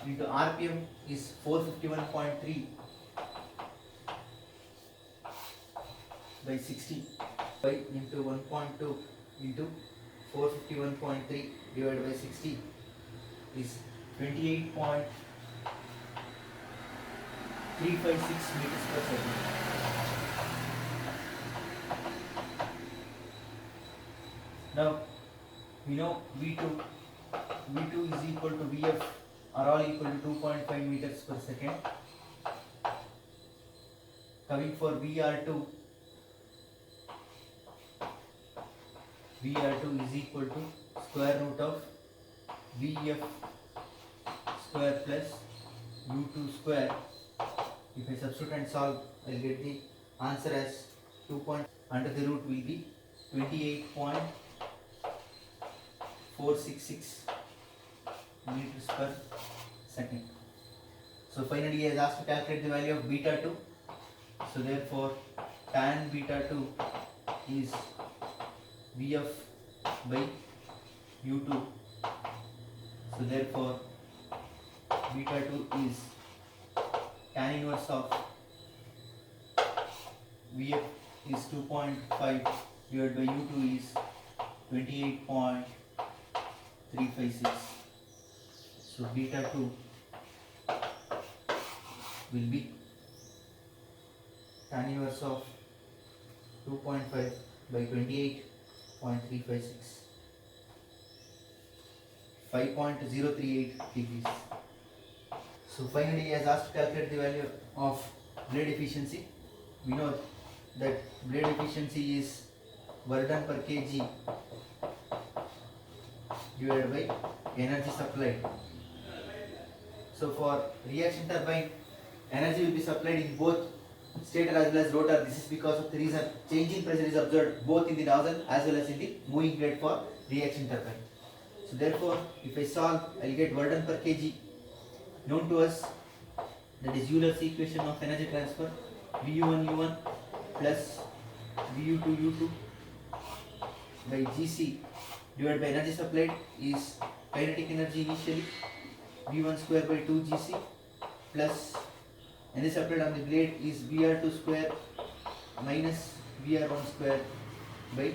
into RPM is 451.3 by 60 pi into 1.2 into 451.3 divided by 60 is 28.356 meters per second. Now we know V2 is equal to Vf are all equal to 2.5 meters per second. Coming for VR2 is equal to square root of Vf square plus U2 square. If I substitute and solve, I will get the answer as 2. Under the root will be 28.466 meters per second. So finally he has asked to calculate the value of beta 2. So therefore tan beta 2 is Vf by U2. So therefore beta 2 is tan inverse of Vf is 2.5 divided by U2 is 28.356. So beta 2 will be tan inverse of 2.5 by 28.356, 5.038 degrees. So finally he has asked to calculate the value of blade efficiency. We know that blade efficiency is work done per kg divided by energy supplied. So for reaction turbine, energy will be supplied in both stator as well as rotor. This is because of the reason change in pressure is observed both in the nozzle as well as in the moving blade for reaction turbine. So therefore, if I solve, I will get work done per kg known to us, that is Euler's equation of energy transfer, VU1 U1 plus VU2 U2 by Gc divided by energy supplied is kinetic energy initially V1 square by 2 Gc plus energy supplied on the blade is VR2 square minus VR1 square by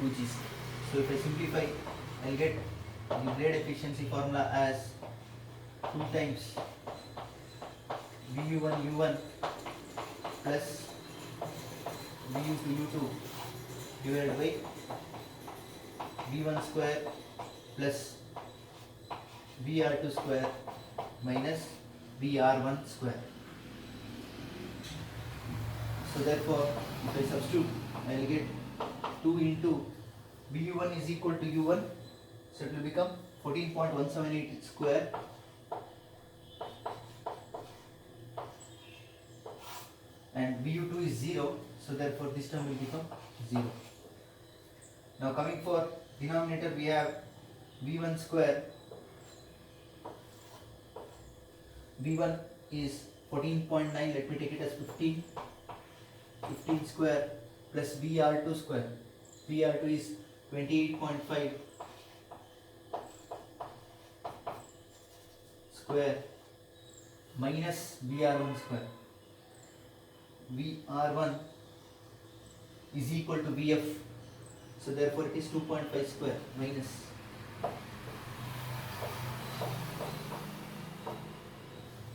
2 Gc. So if I simplify, I will get the blade efficiency formula as 2 times VU1 U1 plus VU2 U2 divided by V1 square plus VR2 square minus VR1 square. So therefore, if I substitute, I will get 2 into VU1 is equal to U1, so it will become 14.178 square and VU2 is 0, so therefore this term will become 0. Now coming for denominator, we have V1 square. V1 is 14.9, let me take it as 15 square plus VR2 square. VR2 is 28.5 square minus VR1 square. VR1 is equal to VF, so therefore it is 2.5 square minus.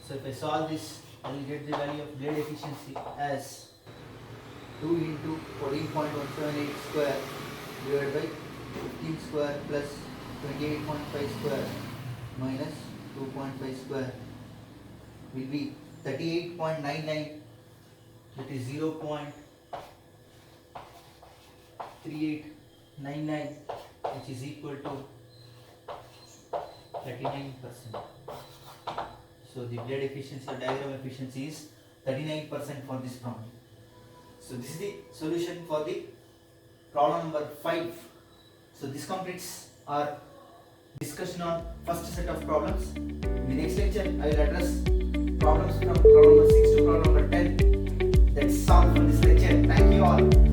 So if I solve this, I will get the value of blade efficiency as 2 into 14.178 square divided by 15 square plus 28.5 square minus 2.5 square will be 38.99, that is 0.3899, which is equal to 39%. So the blade efficiency or diagram efficiency is 39% for this problem. So this is the solution for the problem number 5. So this completes our discussion on first set of problems. In the next lecture, I will address problems from problem number 6 to problem number 10. That's all for this lecture. Thank you all.